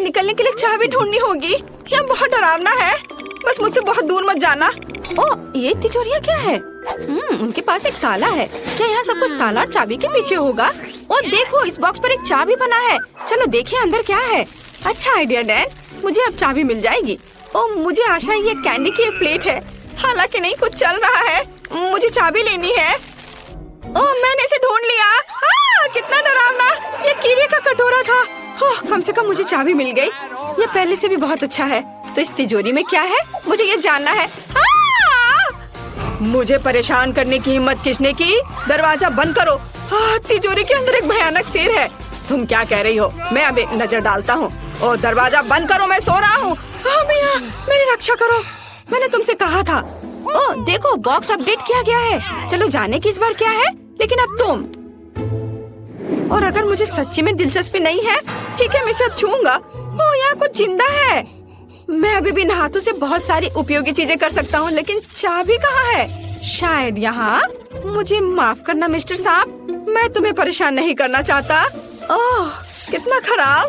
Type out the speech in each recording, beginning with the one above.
निकलने के लिए चाबी ढूंढनी होगी। यहाँ बहुत डरावना है, बस मुझसे बहुत दूर मत जाना। ओ, ये तिजोरियाँ क्या है? उनके पास एक ताला है। क्या यहाँ सब कुछ ताला और चाबी के पीछे होगा? और देखो, इस बॉक्स पर एक चाबी बना है। चलो देखिए अंदर क्या है। अच्छा आइडिया डैन, मुझे अब चाबी मिल जाएगी। ओ, मुझे आशा है ये कैंडी की एक प्लेट है, हालांकि नहीं कुछ चल रहा है। मुझे चाबी लेनी है। ओ, मैंने इसे ढूंढ लिया। कितना डरावना, ये कीड़े का कटोरा था। कम से कम मुझे चाबी मिल गई, ये पहले से भी बहुत अच्छा है। तो इस तिजोरी में क्या है, मुझे ये जानना है। मुझे परेशान करने की हिम्मत किसने की? दरवाजा बंद करो। तिजोरी के अंदर एक भयानक शेर है। तुम क्या कह रही हो? मैं अब एक नजर डालता हूँ। ओ, दरवाजा बंद करो, मैं सो रहा हूँ। मिया, मेरी रक्षा करो, मैंने तुमसे कहा था। ओ देखो, बॉक्स अपडेट किया गया है। चलो जाने की इस बार क्या है, लेकिन अब तुम। और अगर मुझे सच्ची में दिलचस्पी नहीं है, ठीक है, मैं इसे अब छूऊंगा। ओ, यहाँ कुछ जिंदा है। मैं अभी भी इन हाथों से बहुत सारी उपयोगी चीजें कर सकता हूँ, लेकिन चाबी कहाँ है? शायद यहाँ। मुझे माफ करना मिस्टर साहब, मैं तुम्हें परेशान नहीं करना चाहता। ओह, कितना खराब।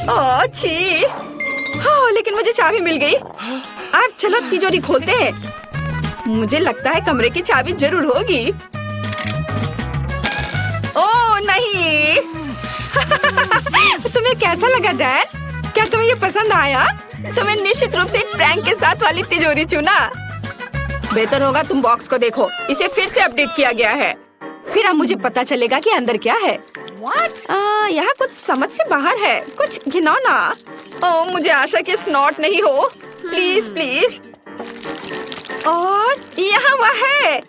ओह छी। लेकिन मुझे चाबी मिल गई। अब चलो तिजोरी खोलते हैं। मुझे लगता है कमरे की चाबी जरूर होगी। ओह नहीं। तुम्हें कैसा लगा डैन? क्या तुम्हें ये पसंद आया? तुम्हें निश्चित रूप से एक प्रैंक के साथ वाली तिजोरी चुना। बेहतर होगा तुम बॉक्स को देखो, इसे फिर से अपडेट किया गया है। फिर अब मुझे पता चलेगा कि अंदर क्या है। यहाँ कुछ समझ से बाहर है, कुछ घिनौना। ओह, मुझे आशा कि स्नॉट नहीं हो, प्लीज प्लीज। और यहाँ वह है।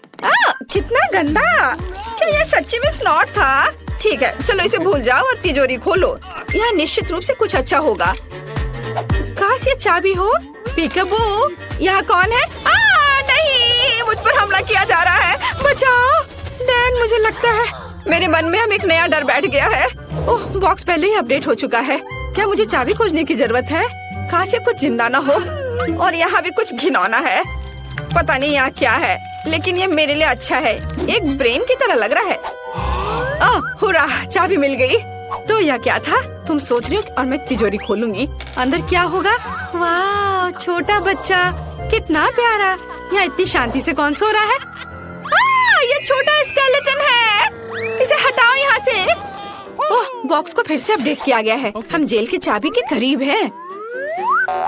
कितना गंदा। क्या ये सच्ची में स्नॉट था? ठीक है, चलो इसे भूल जाओ और तिजोरी खोलो। यहाँ निश्चित रूप से कुछ अच्छा होगा। काश ये चाबी हो। पीकाबू, यहाँ कौन है? नहीं, मुझ पर हमला किया जा रहा है, बचाओ। डैन, मुझे लगता है मेरे मन में अब एक नया डर बैठ गया है। ओह, बॉक्स पहले ही अपडेट हो चुका है। क्या मुझे चाबी खोजने की जरूरत है? काश ये कुछ जिंदा ना हो। और यहाँ भी कुछ घिनौना है, पता नहीं यहाँ क्या है, लेकिन ये मेरे लिए अच्छा है। एक ब्रेन की तरह लग रहा है। हुर्रा, चाबी मिल गई। तो यह क्या था? तुम सोच रही हो? और मैं तिजोरी खोलूंगी, अंदर क्या होगा? वाह, छोटा बच्चा, कितना प्यारा। यहाँ इतनी शांति से कौन सो रहा है? ये छोटा स्केलेटन है, इसे हटाओ यहाँ से। ओह, बॉक्स को फिर से अपडेट किया गया है। हम जेल की चाबी के करीब हैं।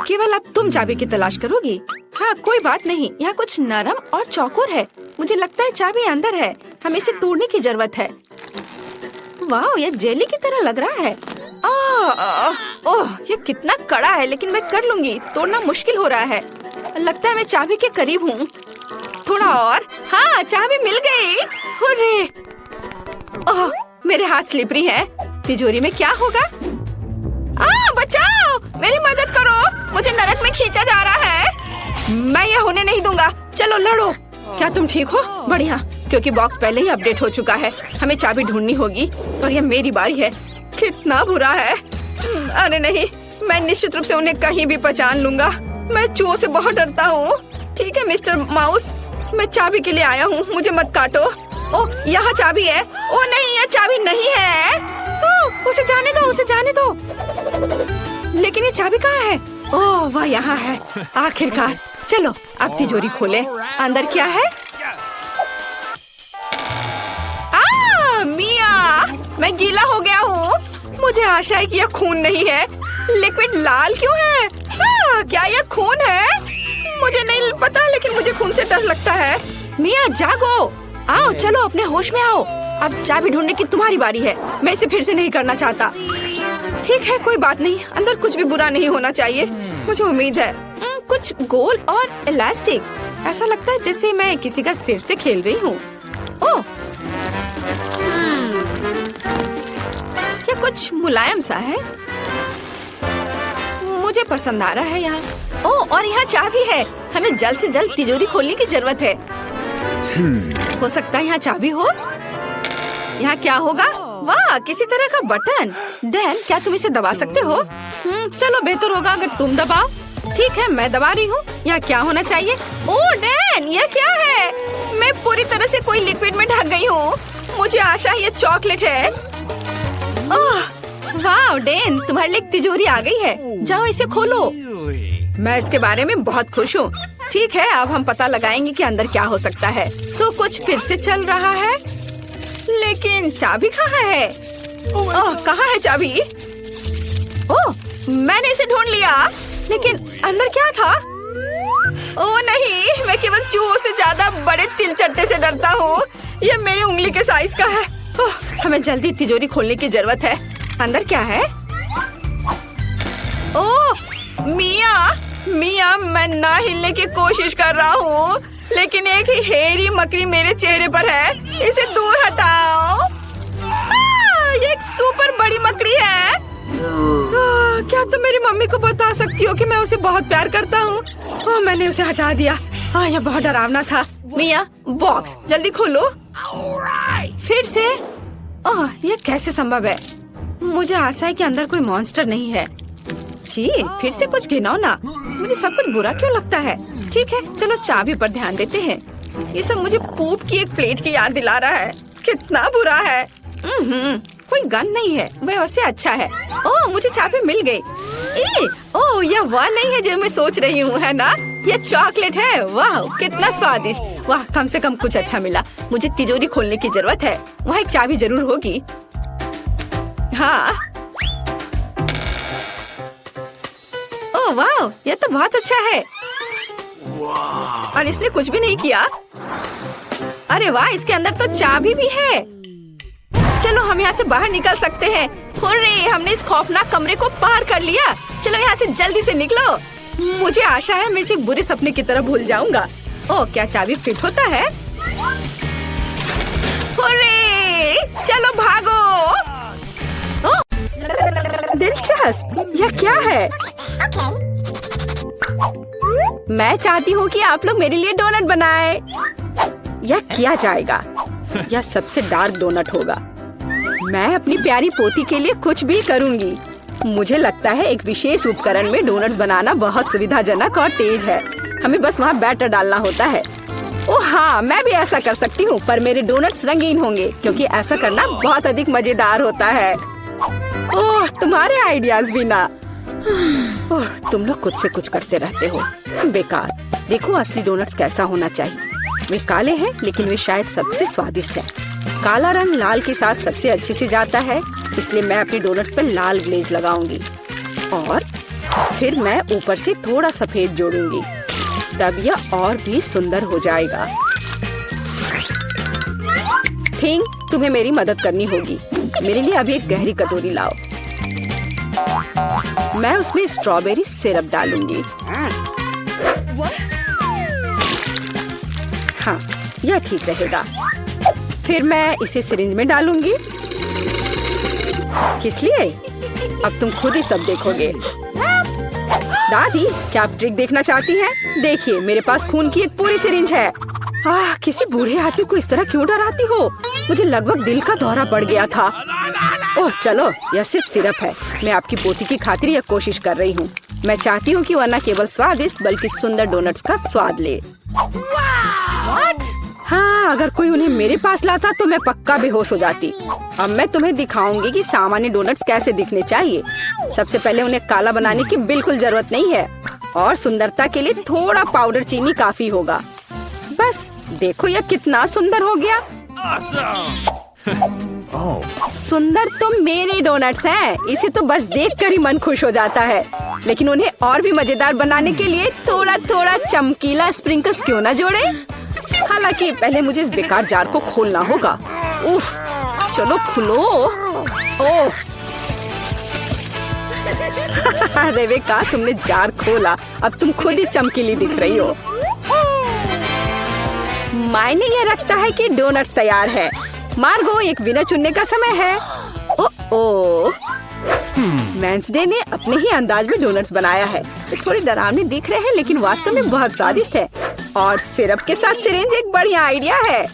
केवल अब तुम चाबी की तलाश करोगी। हाँ, कोई बात नहीं, यहाँ कुछ नरम और चौकोर है। मुझे लगता है चाबी अंदर है, हमें इसे तोड़ने की जरूरत है। वाह, ये जेली की तरह लग रहा है। ओह, ये कितना कड़ा है, लेकिन मैं कर लूंगी। तोड़ना मुश्किल हो रहा है। लगता है मैं चाबी के करीब हूँ। थोड़ा और। हाँ, चाबी मिल गई। हुर्रे। ओह, मेरे हाथ स्लिपरी है। तिजोरी में क्या होगा? बचाओ, मेरी मदद करो, मुझे नरक में खींचा जा रहा है। मैं ये होने नहीं दूंगा। चलो लड़ो। क्या तुम ठीक हो? बढ़िया, क्योंकि बॉक्स पहले ही अपडेट हो चुका है। हमें चाबी ढूंढनी होगी और ये मेरी बारी है। कितना बुरा है। अरे नहीं, मैं निश्चित रूप से उन्हें कहीं भी पहचान लूंगा। मैं चूहों से बहुत डरता हूँ। ठीक है मिस्टर माउस, मैं चाबी के लिए आया हूँ, मुझे मत काटो। ओह, यहाँ चाबी है। ओह नहीं, यह चाबी नहीं है। ओह, उसे जाने दो, उसे जाने दो। लेकिन ये चाबी कहाँ है? ओह, वह यहाँ है, आखिरकार। चलो अब तिजोरी खोले, अंदर क्या है? मिया, मैं गीला हो गया हूँ। मुझे आशा है कि यह खून नहीं है। लिक्विड लाल क्यों है? क्या यह खून है? मुझे नहीं पता, लेकिन मुझे खून से डर लगता है। मिया जागो, आओ, चलो अपने होश में आओ। अब चाबी ढूंढने की तुम्हारी बारी है। मैं इसे फिर से नहीं करना चाहता। ठीक है, कोई बात नहीं, अंदर कुछ भी बुरा नहीं होना चाहिए, मुझे उम्मीद है। कुछ गोल और इलास्टिक, ऐसा लगता है जैसे मैं किसी का सिर से खेल रही हूँ। ओह, क्या कुछ मुलायम सा है? मुझे पसंद आ रहा है यहाँ। ओह, और यहाँ चाबी है। हमें जल्द से जल्द तिजोरी खोलने की जरूरत है। हो सकता है यहाँ चाबी हो। यहाँ क्या होगा? वाह, किसी तरह का बटन। डैन, क्या तुम इसे दबा सकते हो? चलो बेहतर होगा अगर तुम दबाओ। ठीक है, मैं दबा रही हूँ। यहाँ क्या होना चाहिए? ओह डैन, यह क्या है? मैं पूरी तरह से कोई लिक्विड में ढक गई हूँ। मुझे आशा है ये चॉकलेट है। वाह डेन, तुम्हारे लिए तिजोरी आ गई है। जाओ इसे खोलो। मैं इसके बारे में बहुत खुश हूँ। ठीक है, अब हम पता लगाएंगे कि अंदर क्या हो सकता है। तो कुछ फिर से चल रहा है, लेकिन चाबी कहाँ है? ओह, कहाँ है चाबी? ओह, मैंने इसे ढूंढ लिया, लेकिन अंदर क्या था? ओह नहीं, मैं केवल चूहों से ज्यादा बड़े तिलचट्टे से डरता हूँ। ये मेरी उंगली के साइज का है। ओह, हमें जल्दी तिजोरी खोलने की जरूरत है। अंदर क्या है? ओह मिया, मिया, मैं ना हिलने की कोशिश कर रहा हूँ, लेकिन एक हेरी मकड़ी मेरे चेहरे पर है। इसे दूर हटाओ। ये एक सुपर बड़ी मकड़ी है। क्या तुम मेरी मम्मी को बता सकती हो कि मैं उसे बहुत प्यार करता हूँ? मैंने उसे हटा दिया। यह बहुत डरावना था। मिया, बॉक्स जल्दी खोलो। फिर से? ओह, यह कैसे संभव है? मुझे आशा है कि अंदर कोई मॉन्स्टर नहीं है। छी, फिर से कुछ घिनौना। मुझे सब कुछ बुरा क्यों लगता है? ठीक है, चलो चाबी पर ध्यान देते हैं। ये सब मुझे पूप की एक प्लेट की याद दिला रहा है। कितना बुरा है। कोई गन नहीं है, वह उससे अच्छा है। ओह, मुझे चाबी मिल गई। ओह, यह वह नहीं है जो मैं सोच रही हूँ, है ना? यह चॉकलेट है। वाह, कितना स्वादिष्ट। वाह, कम से कम कुछ अच्छा मिला। मुझे तिजोरी खोलने की जरूरत है। वहाँ एक चाबी जरूर होगी। हाँ। ओह वाह, यह तो बहुत अच्छा है। और इसने कुछ भी नहीं किया। अरे वाह, इसके अंदर तो चाबी भी है। चलो हम यहाँ से बाहर निकल सकते हैं। हुर्रे, हमने इस खौफनाक कमरे को पार कर लिया। चलो यहाँ से जल्दी से निकलो। मुझे आशा है मैं इसे बुरे सपने की तरह भूल जाऊंगा। ओह, क्या चाबी फिट होता है? हुर्रे, चलो भागो। ओह, दिलचस्प। यह क्या है? मैं चाहती हूँ कि आप लोग मेरे लिए डोनट बनाएं। यह किया जाएगा। यह सबसे डार्क डोनट होगा। मैं अपनी प्यारी पोती के लिए कुछ भी करूँगी। मुझे लगता है एक विशेष उपकरण में डोनट्स बनाना बहुत सुविधाजनक और तेज है। हमें बस वहाँ बैटर डालना होता है। ओह हाँ, मैं भी ऐसा कर सकती हूँ, पर मेरे डोनट्स रंगीन होंगे क्योंकि ऐसा करना बहुत अधिक मजेदार होता है। ओह, तुम्हारे आइडियाज भी ना। ओह, तुम लोग खुद से कुछ करते रहते हो। बेकार। देखो असली डोनट्स कैसा होना चाहिए। वे काले हैं, लेकिन वे शायद सबसे स्वादिष्ट हैं। काला रंग लाल के साथ सबसे अच्छे से जाता है, इसलिए मैं अपने डोनट्स पर लाल ग्लेज लगाऊंगी और फिर मैं ऊपर से थोड़ा सफेद जोड़ूंगी। तब यह और भी सुंदर हो जाएगा। थिंग, तुम्हें मेरी मदद करनी होगी। मेरे लिए अभी एक गहरी कटोरी लाओ। मैं उसमें स्ट्रॉबेरी सिरप डालूंगी। हाँ, यह ठीक रहेगा। फिर मैं इसे सिरिंज में डालूंगी। किस लिए? अब तुम खुद ही सब देखोगे। दादी, क्या आप ट्रिक देखना चाहती हैं? देखिए, मेरे पास खून की एक पूरी सिरिंज है। किसी बूढ़े आदमी को इस तरह क्यों डराती हो? मुझे लगभग दिल का दौरा पड़ गया था। ओह चलो, यह सिर्फ सिरप है। मैं आपकी पोती की खातिर यह कोशिश कर रही हूँ। मैं चाहती हूँ कि वह न केवल स्वादिष्ट बल्कि सुंदर डोनट्स का स्वाद ले। हाँ, अगर कोई उन्हें मेरे पास लाता तो मैं पक्का बेहोश हो जाती। अब मैं तुम्हें दिखाऊंगी कि सामान्य डोनट्स कैसे दिखने चाहिए। सबसे पहले उन्हें काला बनाने की बिल्कुल जरूरत नहीं है और सुंदरता के लिए थोड़ा पाउडर चीनी काफी होगा। बस देखो, यह कितना सुंदर हो गया। सुंदर तो मेरे डोनट्स हैं। इसे तो बस देखकर ही मन खुश हो जाता है, लेकिन उन्हें और भी मजेदार बनाने के लिए थोड़ा थोड़ा चमकीला स्प्रिंकल्स क्यों ना जोड़े। हालांकि पहले मुझे इस बेकार जार को खोलना होगा। उफ, चलो खुलो। ओह रेबेका, तुमने जार खोला। अब तुम खुद ही चमकीली दिख रही हो। मायने ये रखता है कि डोनट्स तैयार है। मार्गो, एक विनर चुनने का समय है। ओह वेंसडे ने अपने ही अंदाज में डोनट्स बनाया है। थोड़ी डरावने दिख रहे हैं, लेकिन वास्तव में बहुत स्वादिष्ट है। और सिरप के साथ सिरिंज एक बढ़िया आइडिया है।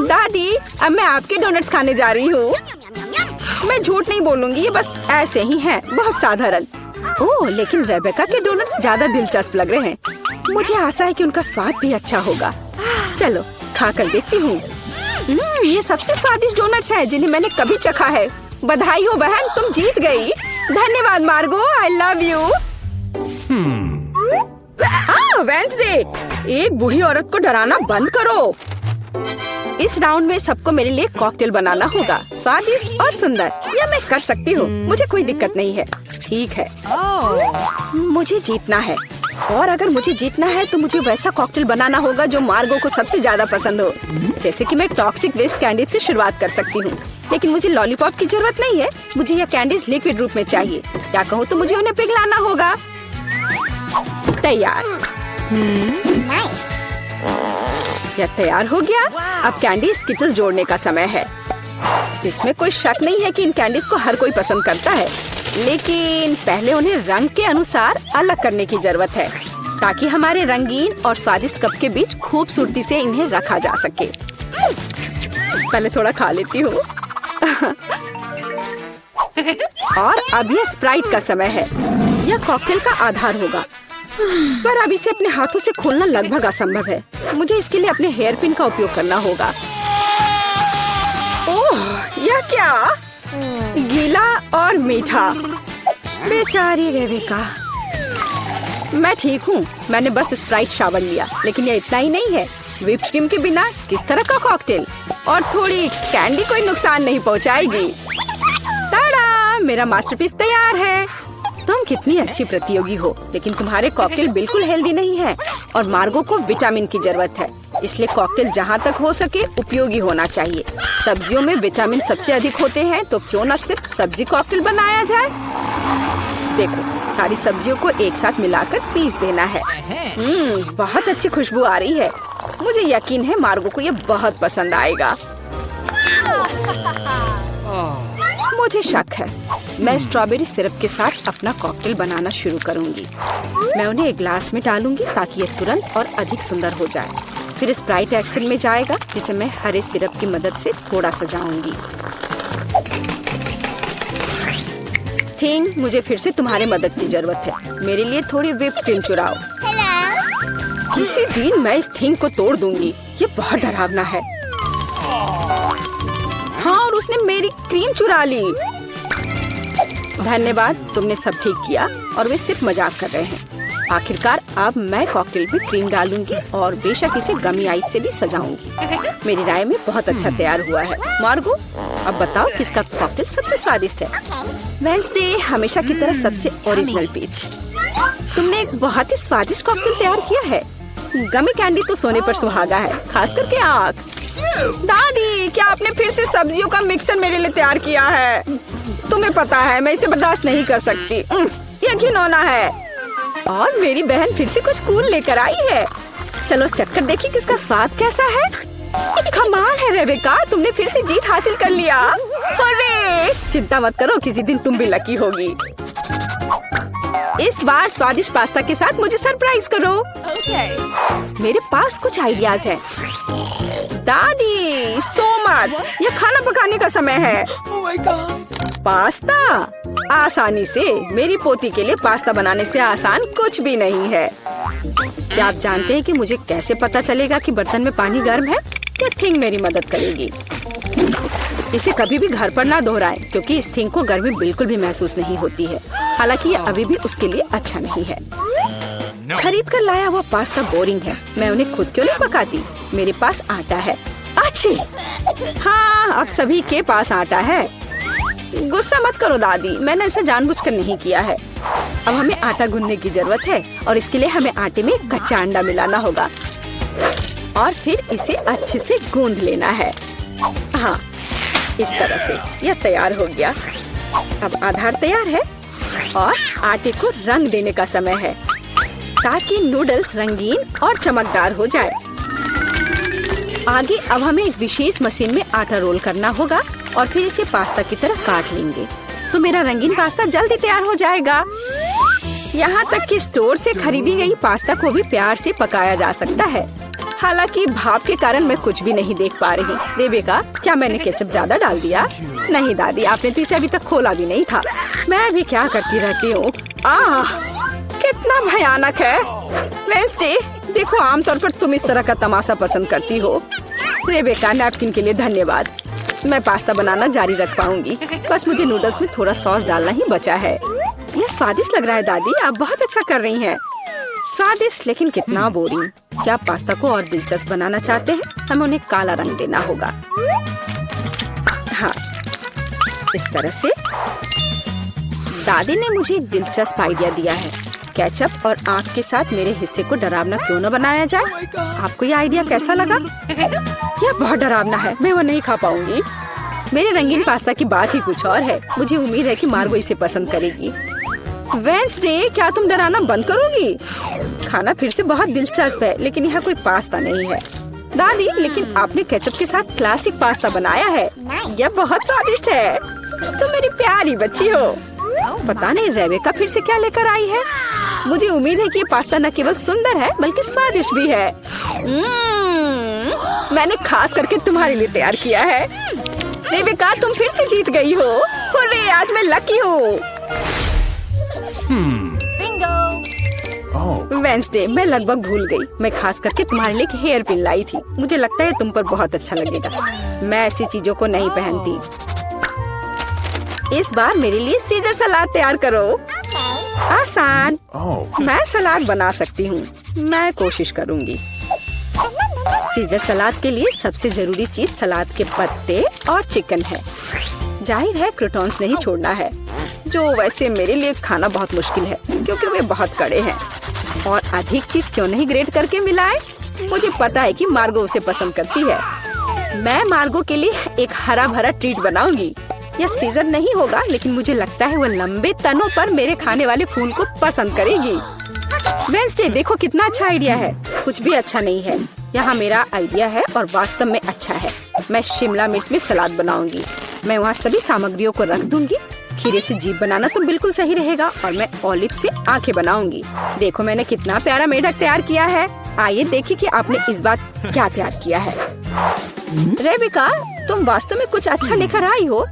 दादी, अब मैं आपके डोनट्स खाने जा रही हूँ। मैं झूठ नहीं बोलूंगी, ये बस ऐसे ही हैं, बहुत साधारण। ओह, लेकिन रेबेका के डोनट्स ज्यादा दिलचस्प लग रहे हैं। मुझे आशा है कि उनका स्वाद भी अच्छा होगा। चलो खाकर देखती हूँ। ये सबसे स्वादिष्ट डोनट्स हैं जिन्हें मैंने कभी चखा है। बधाई हो बहन, तुम जीत गई। धन्यवाद मार्गो, आई लव यू। वेंसडे, एक बूढ़ी औरत को डराना बंद करो। इस राउंड में सबको मेरे लिए कॉकटेल बनाना होगा, स्वादिष्ट और सुंदर। यह मैं कर सकती हूँ, मुझे कोई दिक्कत नहीं है। ठीक है, मुझे जीतना है, और अगर मुझे जीतना है तो मुझे वैसा कॉकटेल बनाना होगा जो मार्गो को सबसे ज्यादा पसंद हो। जैसे कि मैं टॉक्सिक वेस्ट कैंडीज से शुरुआत कर सकती हूँ, लेकिन मुझे लॉलीपॉप की जरूरत नहीं है। मुझे यह कैंडीज लिक्विड रूप में चाहिए। क्या कहूँ तो मुझे उन्हें पिघलाना होगा। तैयार। यह तैयार हो गया। अब कैंडी स्किटल जोड़ने का समय है। इसमें कोई शक नहीं है कि इन कैंडीज को हर कोई पसंद करता है, लेकिन पहले उन्हें रंग के अनुसार अलग करने की जरूरत है, ताकि हमारे रंगीन और स्वादिष्ट कप के बीच खूबसूरती से इन्हें रखा जा सके। पहले थोड़ा खा लेती हूँ। और अब यह स्प्राइट का समय है। यह कॉकटेल का आधार होगा, पर अब इसे अपने हाथों से खोलना लगभग असंभव है। मुझे इसके लिए अपने हेयर पिन का उपयोग करना होगा। ओह, यह क्या? गीला और मीठा। बेचारी रेबिका। मैं ठीक हूँ, मैंने बस स्प्राइट शावर लिया, लेकिन यह इतना ही नहीं है। व्हिप्ड क्रीम के बिना किस तरह का कॉकटेल? और थोड़ी कैंडी कोई नुकसान नहीं पहुँचाएगी। ताड़ा, मेरा मास्टरपीस तैयार है। तुम कितनी अच्छी प्रतियोगी हो, लेकिन तुम्हारे कॉकटेल बिल्कुल हेल्दी नहीं है, और मार्गो को विटामिन की जरूरत है। इसलिए कॉकटेल जहाँ तक हो सके उपयोगी होना चाहिए। सब्जियों में विटामिन सबसे अधिक होते हैं, तो क्यों न सिर्फ सब्जी कॉकटेल बनाया जाए। देखो, सारी सब्जियों को एक साथ मिलाकर पीस देना है। बहुत अच्छी खुशबू आ रही है। मुझे यकीन है मार्गो को ये बहुत पसंद आएगा। मुझे शक है। मैं स्ट्रॉबेरी सिरप के साथ अपना कॉकटेल बनाना शुरू करूंगी। मैं उन्हें एक ग्लास में डालूंगी ताकि ये तुरंत और अधिक सुंदर हो जाए। फिर स्प्राइट एक्शन में जाएगा, जिसे मैं हरे सिरप की मदद से थोड़ा सजाऊंगी। थिंग, मुझे फिर से तुम्हारे मदद की जरूरत है। मेरे लिए थोड़ी व्हिप्ड क्रीम चुराओ। किसी दिन मैं इस थिंग को तोड़ दूंगी। ये बहुत डरावना है। हाँ, और उसने मेरी क्रीम चुरा ली। धन्यवाद, तुमने सब ठीक किया। और वे सिर्फ मजाक कर रहे हैं। आखिरकार अब मैं कॉकटेल में क्रीम डालूंगी और बेशक इसे गमी आइस से भी सजाऊंगी। मेरी राय में बहुत अच्छा तैयार हुआ है। मार्गो, अब बताओ किसका कॉकटेल सबसे स्वादिष्ट है? वेंसडे, हमेशा की तरह सबसे ओरिजिनल पीच। तुमने एक बहुत ही स्वादिष्ट कॉकटेल तैयार किया है। गमी कैंडी तो सोने पर सुहागा है, खास करके आँख। दादी, क्या आपने फिर से सब्जियों का मिक्सर मेरे लिए तैयार किया है? तुम्हें पता है मैं इसे बर्दाश्त नहीं कर सकती। ये घिनौना है। और मेरी बहन फिर से कुछ कूल लेकर आई है। चलो चक्कर देखिए किसका स्वाद कैसा है। कमाल है रेबेका, तुमने फिर से जीत हासिल कर लिया। अरे, चिंता मत करो, किसी दिन तुम भी लकी होगी। इस बार स्वादिष्ट पास्ता के साथ मुझे सरप्राइज करो। मेरे पास कुछ आइडियाज हैं। दादी, सो मत, ये खाना पकाने का समय है। पास्ता? आसानी से। मेरी पोती के लिए पास्ता बनाने से आसान कुछ भी नहीं है। क्या आप जानते हैं कि मुझे कैसे पता चलेगा कि बर्तन में पानी गर्म है? ये थिंग मेरी मदद करेगी। इसे कभी भी घर पर ना दोहराएं, क्योंकि इस थिंग को गर्मी बिल्कुल भी महसूस नहीं होती है। हालांकि ये अभी भी उसके लिए अच्छा नहीं है। खरीद कर लाया हुआ पास्ता बोरिंग है। मैं उन्हें खुद क्यों नहीं पकाती? मेरे पास आटा है। अच्छी। हाँ, अब सभी के पास आटा है। गुस्सा मत करो दादी, मैंने ऐसा जानबूझकर नहीं किया है। अब हमें आटा गूंदने की जरूरत है, और इसके लिए हमें आटे में कच्चा अंडा मिलाना होगा और फिर इसे अच्छे से गूंद लेना है। हाँ, इस तरह से। यह तैयार हो गया। अब आधार तैयार है और आटे को रंग देने का समय है, ताकि नूडल्स रंगीन और चमकदार हो जाए। आगे अब हमें एक विशेष मशीन में आटा रोल करना होगा और फिर इसे पास्ता की तरह काट लेंगे, तो मेरा रंगीन पास्ता जल्दी तैयार हो जाएगा। यहाँ तक कि स्टोर से खरीदी गई पास्ता को भी प्यार से पकाया जा सकता है। हालांकि भाप के कारण मैं कुछ भी नहीं देख पा रही। रेबेका, क्या मैंने केचप ज्यादा डाल दिया? नहीं दादी, आपने तो इसे अभी तक खोला भी नहीं था। मैं भी क्या करती रहती हूँ। कितना भयानक है। वेंसडे, देखो, आमतौर पर तुम इस तरह का तमाशा पसंद करती हो। रेबेका, नैपकिन के लिए धन्यवाद। मैं पास्ता बनाना जारी रख पाऊंगी। बस मुझे नूडल्स में थोड़ा सॉस डालना ही बचा है। यह स्वादिष्ट लग रहा है दादी, आप बहुत अच्छा कर रही हैं। स्वादिष्ट लेकिन कितना बोरिंग। क्या आप पास्ता को और दिलचस्प बनाना चाहते हैं? हमें उन्हें काला रंग देना होगा। हाँ, इस तरह से। दादी ने मुझे एक दिलचस्प आइडिया दिया है। केचप और आँख के साथ मेरे हिस्से को डरावना क्यों न बनाया जाए? आपको ये आइडिया कैसा लगा? यह बहुत डरावना है, मैं वो नहीं खा पाऊंगी। मेरे रंगीन पास्ता की बात ही कुछ और है। मुझे उम्मीद है कि मार्गो इसे पसंद करेगी। वेंसडे, क्या तुम डराना बंद करोगी? खाना फिर से बहुत दिलचस्प है, लेकिन यहाँ कोई पास्ता नहीं है। दादी, लेकिन आपने केचप के साथ क्लासिक पास्ता बनाया है। यह बहुत स्वादिष्ट है। तुम मेरी प्यारी बच्ची हो। पता नहीं रेबेका फिर से क्या लेकर आई है। मुझे उम्मीद है कि ये पास्ता न केवल सुंदर है बल्कि स्वादिष्ट भी है। मैंने खास करके तुम्हारे लिए तैयार किया है। रेबेका, तुम फिर से जीत गई हो। हुर्रे, आज मैं लकी हूँ। वेंसडे, मैं लगभग भूल गई। मैं खास करके तुम्हारे लिए एक हेयर पिन लाई थी। मुझे लगता है तुम पर बहुत अच्छा लगेगा। मैं ऐसी चीजों को नहीं पहनती। इस बार मेरे लिए सीजर सलाद तैयार करो। आसान। मैं सलाद बना सकती हूँ। मैं कोशिश करूँगी। सीजर सलाद के लिए सबसे जरूरी चीज सलाद के पत्ते और चिकन है। जाहिर है क्रूटॉन्स नहीं छोड़ना है, जो वैसे मेरे लिए खाना बहुत मुश्किल है क्योंकि वे बहुत कड़े हैं। और अधिक चीज क्यों नहीं ग्रेट करके मिलाए? मुझे पता है कि मार्गो उसे पसंद करती है। मैं मार्गो के लिए एक हरा भरा ट्रीट बनाऊंगी। यह सीजर नहीं होगा, लेकिन मुझे लगता है वो लंबे तनों पर मेरे खाने वाले फूल को पसंद करेगी। वेंसडे, देखो कितना अच्छा आइडिया है। कुछ भी अच्छा नहीं है। यहाँ मेरा आइडिया है और वास्तव में अच्छा है। मैं शिमला मिर्च में सलाद बनाऊंगी। मैं वहाँ सभी सामग्रियों को रख दूंगी। खीरे से जीभ बनाना तो बिल्कुल सही रहेगा और मैं ऑलिव से आंखें बनाऊंगी। देखो मैंने कितना प्यारा मेढक तैयार किया है। आइए देखिए कि आपने इस बार क्या तैयार किया है। रेबेका, तुम वास्तव में कुछ अच्छा लेकर आई हो,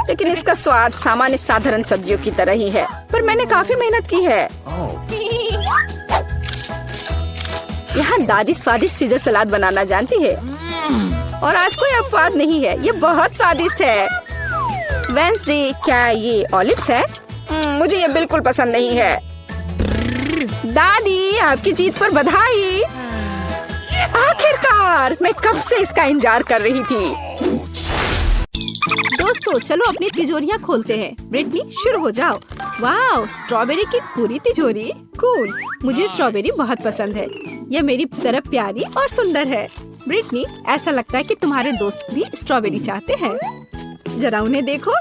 लेकिन इसका स्वाद सामान्य साधारण सब्जियों की तरह ही है। पर मैंने काफी मेहनत की है। यहाँ दादी स्वादिष्ट सीजर सलाद बनाना जानती है और आज कोई अपवाद नहीं है। ये बहुत स्वादिष्ट है। वेंसडे, क्या ये ऑलिव्स है? मुझे ये बिल्कुल पसंद नहीं है। दादी, आपकी जीत पर बधाई। आखिरकार, मैं कब से इसका इंतजार कर रही थी। दोस्तों, चलो अपनी तिजोरियाँ खोलते हैं। ब्रिटनी, शुरू हो जाओ। वाह, स्ट्रॉबेरी की पूरी तिजोरी। कूल। मुझे स्ट्रॉबेरी बहुत पसंद है। यह मेरी तरह प्यारी और सुंदर है। ब्रिटनी, ऐसा लगता है कि तुम्हारे दोस्त भी स्ट्रॉबेरी चाहते हैं। जरा उन्हें देखो।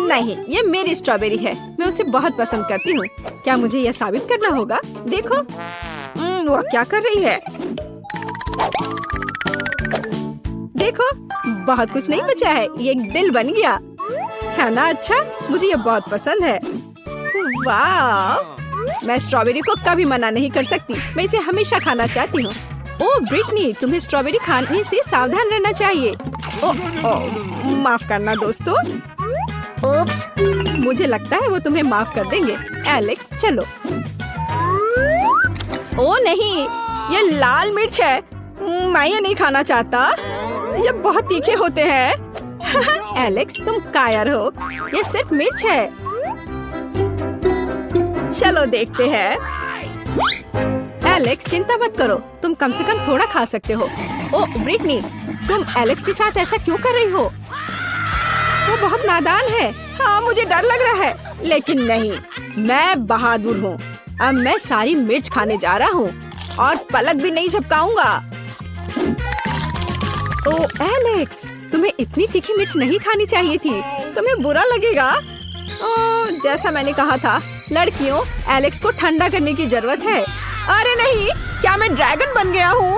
नहीं, ये मेरी स्ट्रॉबेरी है। मैं उसे बहुत पसंद करती हूँ। क्या मुझे यह साबित करना होगा? देखो, वो क्या कर रही है। देखो, बहुत कुछ नहीं बचा है। ये एक दिल बन गया है ना? अच्छा, मुझे ये बहुत पसंद है। वाह, मैं स्ट्रॉबेरी को कभी मना नहीं कर सकती। मैं इसे हमेशा खाना चाहती हूँ। ओह ब्रिटनी, तुम्हें स्ट्रॉबेरी खाने से सावधान रहना चाहिए। ओह, माफ करना दोस्तों। ओप्स, मुझे लगता है वो तुम्हें माफ कर देंगे। एलेक्स, चलो। ओह नहीं, ये लाल मिर्च है। मैं ये नहीं खाना चाहता। ये बहुत तीखे होते हैं। एलेक्स, तुम कायर हो। ये सिर्फ मिर्च है। चलो देखते हैं। एलेक्स, चिंता मत करो। तुम कम से कम थोड़ा खा सकते हो। ओह ब्रिटनी, तुम एलेक्स के साथ ऐसा क्यों कर रही हो? वो बहुत नादान है। हाँ, मुझे डर लग रहा है, लेकिन नहीं, मैं बहादुर हूँ। अब मैं सारी मिर्च खाने जा रहा हूँ और पलक भी नहीं झपकाऊंगा। ओह एलेक्स, तुम्हें इतनी तीखी मिर्च नहीं खानी चाहिए थी। तुम्हें बुरा लगेगा। ओह, जैसा मैंने कहा था, लड़कियों, एलेक्स को ठंडा करने की जरूरत है। अरे नहीं, क्या मैं ड्रैगन बन गया हूँ?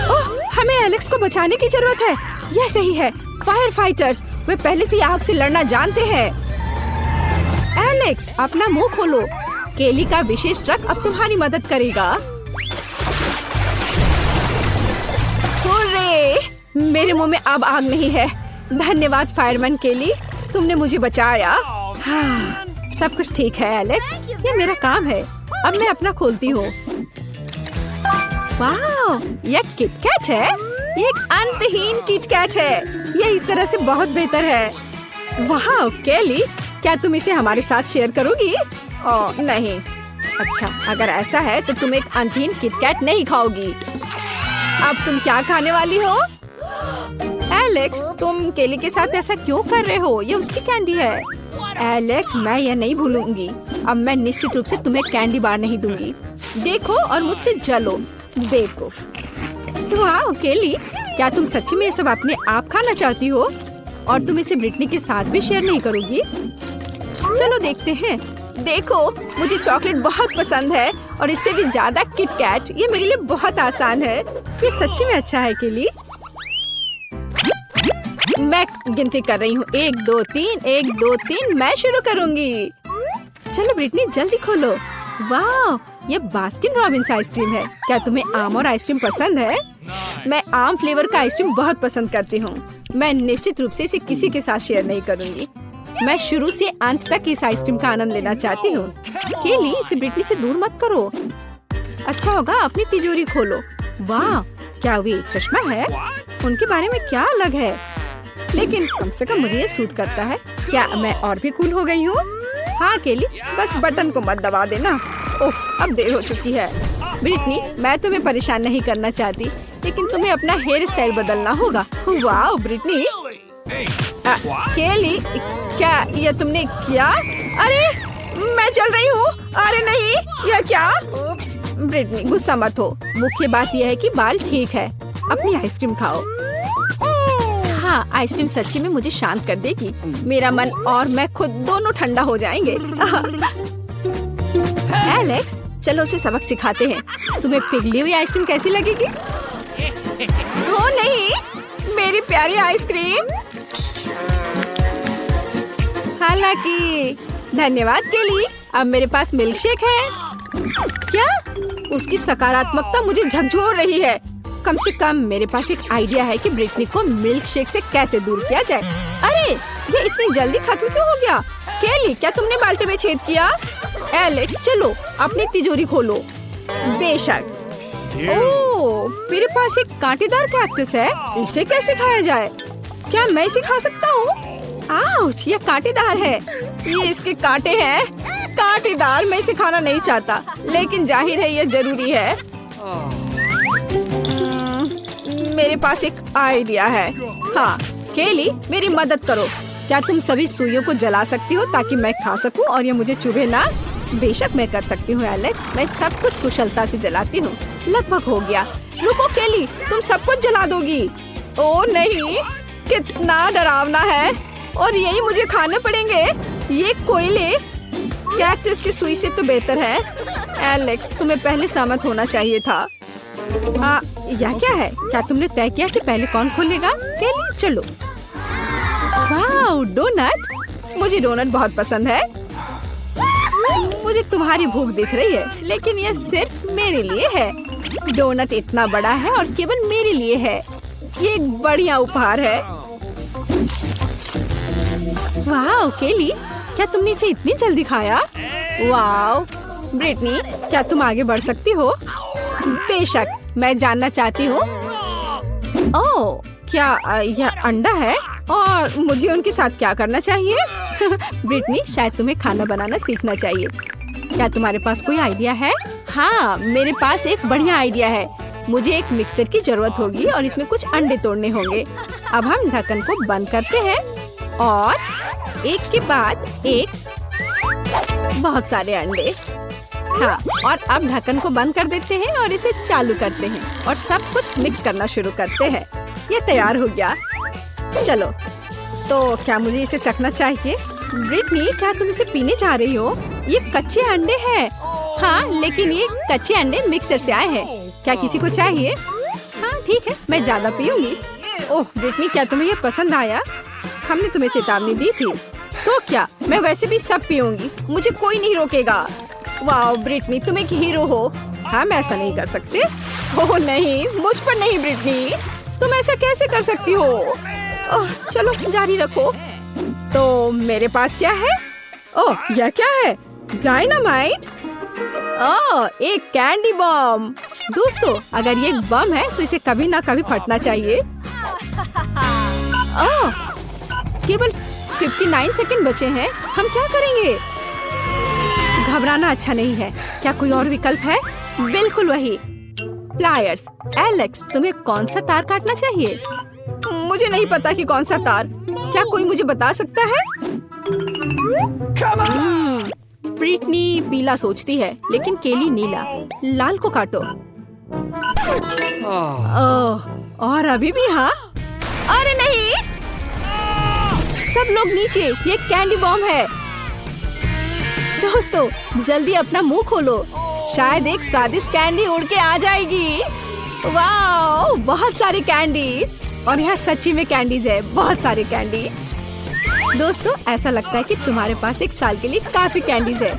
ओह, हमें एलेक्स को बचाने की जरूरत है। यह सही है। फायर फाइटर्स, वे पहले से आग से लड़ना जानते हैं। एलेक्स, अपना मुंह खोलो। केली का विशेष ट्रक अब तुम्हारी मदद करेगा। हुर्रे! मेरे मुंह में अब आग नहीं है। धन्यवाद फायरमैन केली, तुमने मुझे बचाया। हाँ, सब कुछ ठीक है एलेक्स, ये मेरा काम है। अब मैं अपना खोलती हूँ। वाह, यह किटकैट है। ये एक अंतहीन किटकैट है। यह इस तरह से बहुत बेहतर है। वाह केली, क्या तुम इसे हमारे साथ शेयर करोगी? ओह नहीं। अच्छा, अगर ऐसा है तो तुम एक अंतहीन किटकैट नहीं खाओगी। अब तुम क्या खाने वाली हो? एलेक्स, तुम केली के साथ ऐसा क्यों कर रहे हो? ये उसकी कैंडी है। एलेक्स, मैं यह नहीं भूलूंगी। अब मैं निश्चित रूप से तुम्हें कैंडी बार नहीं दूंगी। देखो और मुझसे जलो, बेवकूफ। वाह केली, क्या तुम सच्ची में ये सब अपने आप खाना चाहती हो? और तुम इसे ब्रिटनी के साथ भी शेयर नहीं करोगी? चलो देखते हैं। देखो, मुझे चॉकलेट बहुत पसंद है और इससे भी ज्यादा किटकैट। ये मेरे लिए बहुत आसान है। ये सच्ची में अच्छा है केली। मैं गिनती कर रही हूँ, 1 2 3, 1 2 3। मैं शुरू करूँगी। चलो ब्रिटनी, जल्दी खोलो। वाह, ये बास्किन रॉबिन्स आइसक्रीम है। क्या तुम्हें आम और आइसक्रीम पसंद है? मैं आम फ्लेवर का आइसक्रीम बहुत पसंद करती हूँ। मैं निश्चित रूप से इसे किसी के साथ शेयर नहीं करूँगी। मैं शुरू से अंत तक इस आइसक्रीम का आनंद लेना चाहती हूँ। केली, इसे ब्रिटनी से दूर मत करो। अच्छा होगा अपनी तिजोरी खोलो। वाह, क्या वे चश्मा है? उनके बारे में क्या अलग है? लेकिन कम से कम मुझे ये सूट करता है। क्या मैं और भी कूल हो गई हूँ? हाँ केली, बस बटन को मत दबा देना। उफ, अब देर हो चुकी है। ब्रिटनी, मैं तुम्हें परेशान नहीं करना चाहती, लेकिन तुम्हें अपना हेयर स्टाइल बदलना होगा। वाह ब्रिटनी। केली, क्या ये तुमने किया? अरे मैं चल रही हूँ। अरे नहीं, यह क्या? ब्रिटनी, गुस्सा मत हो। मुख्य बात यह है कि बाल ठीक है। अपनी आइसक्रीम खाओ। हाँ, आइसक्रीम सच्ची में मुझे शांत कर देगी। मेरा मन और मैं खुद दोनों ठंडा हो जाएंगे। एलेक्स, चलो उसे सबक सिखाते हैं। तुम्हें पिघली हुई आइसक्रीम कैसी लगेगी? हो नहीं, मेरी प्यारी आइसक्रीम। हालांकि धन्यवाद केली, अब मेरे पास मिल्क शेक है। क्या? उसकी सकारात्मकता मुझे झकझोर रही है। कम से कम मेरे पास एक आइडिया है कि ब्रिटनी को मिल्क शेक से कैसे दूर किया जाए। अरे, ये इतनी जल्दी खत्म क्यों हो गया? केली, क्या तुमने बाल्टी में छेद किया? एलेक्स, चलो अपनी तिजोरी खोलो। बेशक। ओह, मेरे पास एक कांटेदार कैक्टस है। इसे कैसे खाया जाए? क्या मैं इसे खा सकता हूँ? आउच, ये कांटेदार है। ये इसके कांटे हैं। कांटेदार। मैं इसे खाना नहीं चाहता, लेकिन जाहिर है ये जरूरी है। मेरे पास एक आइडिया है। हाँ केली, मेरी मदद करो। क्या तुम सभी सुइयों को जला सकती हो ताकि मैं खा सकूं और ये मुझे चुभे ना? बेशक मैं कर सकती हूँ एलेक्स, मैं सब कुछ कुशलता से जलाती हूँ। लगभग हो गया। रुको केली, तुम सब कुछ जला दोगी? ओह नहीं, कितना डरावना है। और यही मुझे खाने पड़ेंगे। ये कोयले कैक्टस की सुई से तो बेहतर है। एलेक्स, तुम्हें पहले सहमत होना चाहिए था। यह क्या है? क्या तुमने तय किया कि पहले कौन खोलेगा? केली, चलो। वाह, डोनट। मुझे डोनट बहुत पसंद है। मुझे तुम्हारी भूख दिख रही है, लेकिन यह सिर्फ मेरे लिए है। डोनट इतना बड़ा है और केवल मेरे लिए है। ये एक बढ़िया उपहार है। वाह केली, क्या तुमने इसे इतनी जल्दी खाया? वाह ब्रिटनी, क्या तुम आगे बढ़ सकती हो? बेशक, मैं जानना चाहती हूँ। ओह, क्या यह अंडा है? और मुझे उनके साथ क्या करना चाहिए? ब्रिटनी, शायद तुम्हें खाना बनाना सीखना चाहिए। क्या तुम्हारे पास कोई आइडिया है? हाँ, मेरे पास एक बढ़िया आइडिया है। मुझे एक मिक्सर की जरूरत होगी और इसमें कुछ अंडे तोड़ने होंगे। अब हम ढक्कन को बंद करते हैं और एक के बाद एक बहुत सारे अंडे। हाँ, और अब ढक्कन को बंद कर देते हैं और इसे चालू करते हैं और सब कुछ मिक्स करना शुरू करते हैं। ये तैयार हो गया। चलो, तो क्या मुझे इसे चखना चाहिए? ब्रिटनी, क्या तुम इसे पीने जा रही हो? ये कच्चे अंडे हैं। हाँ, लेकिन ये कच्चे अंडे मिक्सर से आए हैं। क्या किसी को चाहिए? हाँ ठीक है, मैं ज्यादा पीऊंगी। ओह ब्रिटनी, क्या तुम्हें ये पसंद आया? हमने तुम्हें चेतावनी दी थी। तो क्या, मैं वैसे भी सब पीऊंगी, मुझे कोई नहीं रोकेगा। वाह ब्रिटनी, तुम एक हीरो हो। हम ऐसा नहीं कर सकते। ओह नहीं, मुझ पर नहीं ब्रिटनी, तुम ऐसा कैसे कर सकती हो? ओह, चलो जारी रखो। तो मेरे पास क्या है? ओह, यह क्या है? डायनामाइट? ओह, एक कैंडी बॉम्ब। दोस्तों, अगर ये एक बम है तो इसे कभी ना कभी फटना चाहिए। ओह, केवल 59 सेकंड बचे हैं। हम क्या करेंगे? घबराना अच्छा नहीं है। क्या कोई और विकल्प है? बिल्कुल वही, प्लायर्स। एलेक्स, तुम्हें कौन सा तार काटना चाहिए? मुझे नहीं पता कि कौन सा तार। क्या कोई मुझे बता सकता है? ब्रिटनी पीला सोचती है, लेकिन केली नीला। लाल को काटो। ओह, और अभी भी हाँ? अरे नहीं! सब लोग नीचे, ये कैंडी बॉम्ब है। दोस्तों, जल्दी अपना मुंह खोलो। शायद एक स्वादिष्ट कैंडी उड़ के आ जाएगी। वाह, बहुत सारे कैंडीज। और यहाँ सच्ची में कैंडीज है, बहुत सारे कैंडी। दोस्तों, ऐसा लगता है कि तुम्हारे पास एक साल के लिए काफी कैंडीज है।